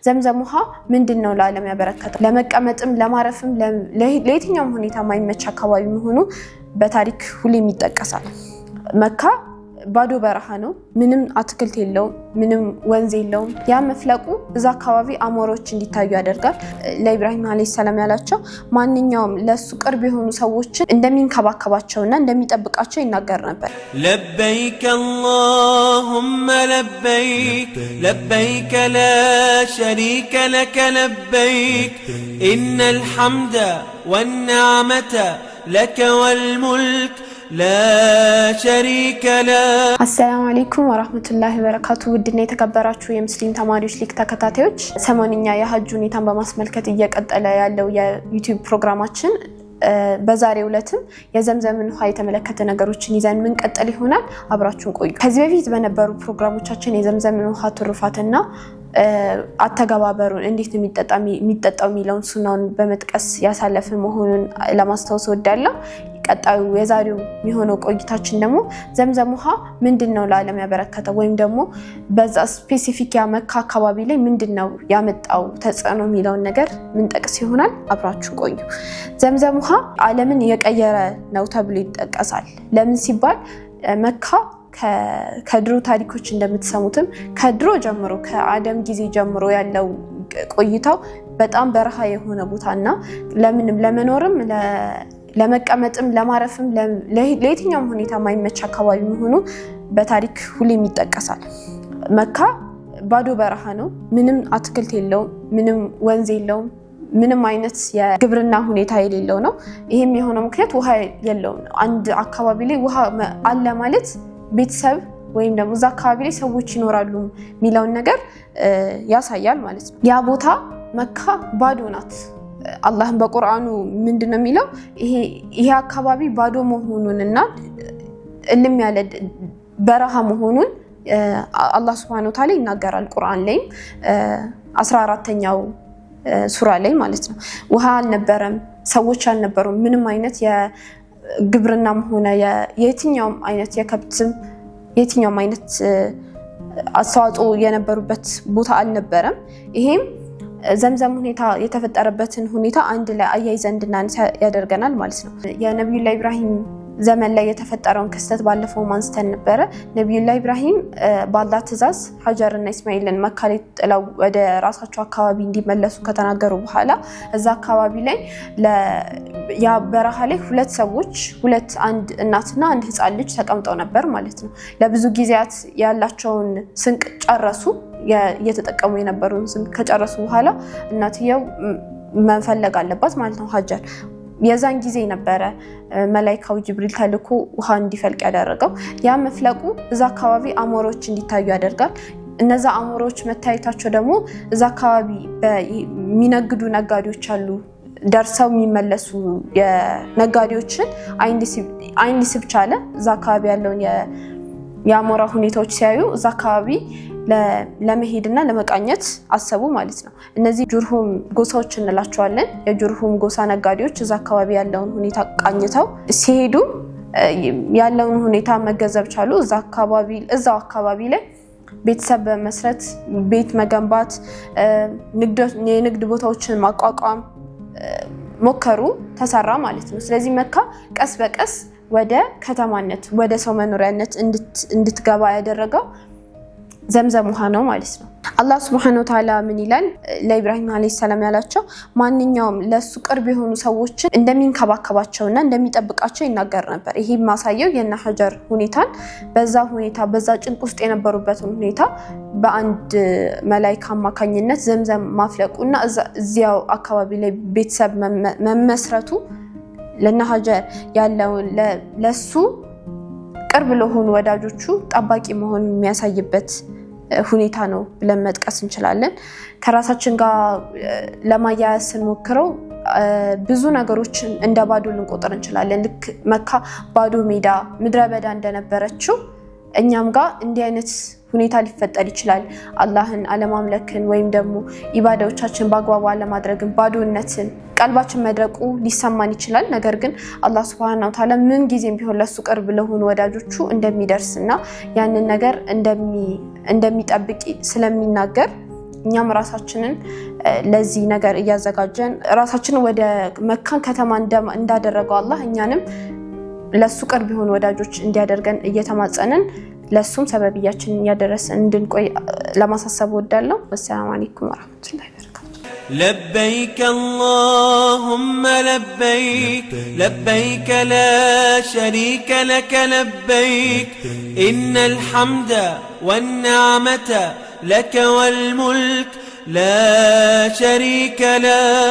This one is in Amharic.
ዘምዘም ውሃ ምንድነው ለዓለም ያበረከተው? ለመቀመጥም ለማረፍም ለየትኛውም ሁኔታ ማይመች አካባቢ መሆኑ በታሪክ ሁሌም ይጠቀሳል። መካ ባዶ በረሃ ነው። ምንም አትክልት የለውም፣ ምንም ወንዝ የለውም። ያ መፍለቁ እዛ አካባቢ አሞሮች እንዲታዩ ያደርጋል። ለኢብራሂም አለይሂ ሰላም ያላቸው ማንኛውም ለሱ ቅርብ የሆኑ ሰዎችን እንደሚንከባከባቸውና እንደሚጠብቃቸው ይናገር ነበር። ለበይከ አላሁመ ለበይክ ለበይከ ላ ሸሪከ ለከ ለበይክ ኢነል ሐምደ ወነዕመተ ለከ ወልሙልክ لا شريك له السلام عليكم ورحمة الله وبركاته ودنا የተከበራችሁ የሙስሊም ተማሪዎች ሊክ ተከታታዮች ሰሞንኛ የሐጅ ሁኔታን በማስመልከት እየቀጠለ ያለው የዩቲዩብ ፕሮግራማችን በዛሬው ዕለትም የዘምዘምን ውሃ የተመለከተ ነገሮችን ይዘን ምን ቀጥል ይሆናል። አብራችሁን ቆዩ። ከዚህ በፊት በነበሩ ፕሮግራሞቻችን የዘምዘምን ውሃ ትሩፋትና አተገባበሩን እንዴት የሚጠጣው የሚለውን ሱናውን በመጥቀስ ያሳለፈ መሆኑን ለማስታወስ ወዳለሁ። ቀጣዩ የዛሬው የሚሆነው ቆይታችን ደግሞ ዘምዘም ውሃ ምንድነው ለዓለም ያበረከተው ወይም ደግሞ በዛ ስፔሲፊክ መካ አካባቢ ላይ ምንድነው ያመጣው ተጽዕኖ የሚለውን ነገር ምን ጠቅስ ይሆናል። አብራችሁ ቆዩ። ዘምዘም ውሃ ዓለምን የቀየረ ነው ተብሎ ይጠቀሳል። ለምን ሲባል መካ ከድሮ ታሪኮች እንደምትሰሙትም ከድሮ ጀምሮ ከአደም ጊዜ ጀምሮ ያለው ቆይታው በጣም በረሃ የሆነ ቦታና ለምንም ለመኖርም ለመቀመጥም ለማረፍም ለየትኛውም ሁኔታ ማይመች አካባቢ መሆኑ በታሪክ ሁሌም ይጠቀሳል። መካ ባዶ በረሃ ነው። ምንም አትክልት የለውም፣ ምንም ወንዝ የለውም፣ ምንም አይነት የግብርና ሁኔታ የሌለው ነው። ይሄም የሆነው ምክንያት ውሃ የለውም። አንድ አካባቢ ላይ ውሃ አለ ማለት ቤተሰብ ወይም ደግሞ እዛ አካባቢ ላይ ሰዎች ይኖራሉ የሚለውን ነገር ያሳያል ማለት ነው። ያ ቦታ መካ ባዶ ናት። አላህም በቁርአኑ ምንድነው የሚለው? ይሄ አካባቢ ባዶ መሆኑንና እልም ያለ በረሃ መሆኑን አላህ Subhanahu Wa Ta'ala ይናገራል። ቁርአን ላይ 14ኛው ሱራ ላይ ማለት ነው። ውሃ አልነበረም፣ ሰዎች አልነበሩም፣ ምንም አይነት የግብርናም ሆነ የየትኛውም አይነት የከብትም የትኛውም አይነት አስተዋጽኦ የነበሩበት ቦታ አልነበረም። ይሄም ዘምዘም ሁኔታ የተፈጠረበትን ሁኔታ አንድ ላይ አያይዘን እንድናነሳ ያደርገናል ማለት ነው። የነብዩላህ ኢብራሂም ዘመን ላይ የተፈጠረውን ክስተት ባለፈው ማንስተን ነበረ። ነብዩላህ ኢብራሂም በአላህ ትእዛዝ ሀጀርና ኢስማኤልን መካ ላይ ጥለው ወደ ራሳቸው አካባቢ እንዲመለሱ ከተናገሩ በኋላ እዛ አካባቢ ላይ ያ በረሃ ላይ ሁለት አንድ እናትና አንድ ህፃን ልጅ ተቀምጠው ነበር ማለት ነው። ለብዙ ጊዜያት ያላቸውን ስንቅ ጨረሱ። እየተጠቀሙ የነበሩን ስንቅ ከጨረሱ በኋላ እናትየው መፈለግ አለባት ማለት ነው ሀጀር። የዛን ጊዜ ነበረ መላእክቱ ጅብሪል ተልኮ ውሃ እንዲፈልቅ ያደረገው። ያ መፍለቁ እዛ አካባቢ አሞሮች እንዲታዩ ያደርጋል። እነዛ አሞሮች መታየታቸው ደግሞ እዛ አካባቢ የሚነግዱ ነጋዴዎች አሉ። ደርሰው የሚመለሱ የነጋዴዎችን አይን ሊስብ ቻለ። እዛ አካባቢ ያለውን የአሞራ ሁኔታዎች ሲያዩ እዛ አካባቢ ለመሄድና ለመቃኘት አሰቡ ማለት ነው። እነዚህ ጁርሁም ጎሳዎች እንላቸዋለን። የጁርሁም ጎሳ ነጋዴዎች እዛ አካባቢ ያለውን ሁኔታ ቃኝተው ሲሄዱ ያለውን ሁኔታ መገንዘብ ቻሉ። እዛው አካባቢ ላይ ቤተሰብ በመስረት ቤት መገንባት፣ የንግድ ቦታዎችን ማቋቋም ሞከሩ፣ ተሰራ ማለት ነው። ስለዚህ መካ ቀስ በቀስ ወደ ከተማነት ወደ ሰው መኖሪያነት እንድትገባ ያደረገው ዘምዘም ውሃ ነው ማለት ነው። አላህ Subhanahu Wa Ta'ala ምን ይላል? ለኢብራሂም አለይሂ ሰላም ያላቸው ማንኛውም ለሱ ቅርብ የሆኑ ሰዎችን እንደሚንከባከባቸውና እንደሚጠብቃቸው ይናገር ነበር። ይሄ ማሳየው የና ሀጀር ሁኔታን በዛ ጭንቅ ውስጥ የነበሩበትን ሁኔታ በአንድ መላእክት አማካኝነት ዘምዘም ማፍለቁና እዚያው አካባቢ ላይ ቤተሰብ መመስረቱ ለና ሀጀር ያለው ለሱ ቅርብ ለሆኑ ወዳጆቹ ጠባቂ መሆኑን የሚያሳይበት ሁኔታ ነው ብለን መጥቀስ እንችላለን። ከራሳችን ጋር ለማያያዝ ስንሞክረው ብዙ ነገሮችን እንደ ባዶ ልንቆጥር እንችላለን። ልክ መካ ባዶ ሜዳ ምድረ በዳ እንደነበረችው እኛም ጋር እንዲህ አይነት ሁኔታ ሊፈጠር ይችላል። አላህን አለማምለክን ወይም ደግሞ ኢባዳዎቻችን በአግባቡ አለማድረግን፣ ባዶነትን፣ ቀልባችን መድረቁ ሊሰማን ይችላል። ነገር ግን አላህ Subhanahu Wa Ta'ala ምን ጊዜም ቢሆን ለሱ ቅርብ ለሆኑ ወዳጆቹ እንደሚደርስና ያንን ነገር እንደሚጠብቅ ስለሚናገር እኛም ራሳችንን ለዚህ ነገር እያዘጋጀን ራሳችንን ወደ መካን ከተማ እንዳደረገው አላህ እኛንም ለሱ ቅርብ የሆኑ ወዳጆች እንዲያደርገን እየተማጸንን ለሱም ሰበብያችንን ያደረሰን እንድንቆይ ለማሳሰብ ወዳለሁ። ወሰላሙ አለይኩም ወራህመቱላሂ ወበረካቱ። لبيك اللهم لبيك لبيك لا شريك لك لبيك إن الحمد والنعمة لك والملك لا شريك لك.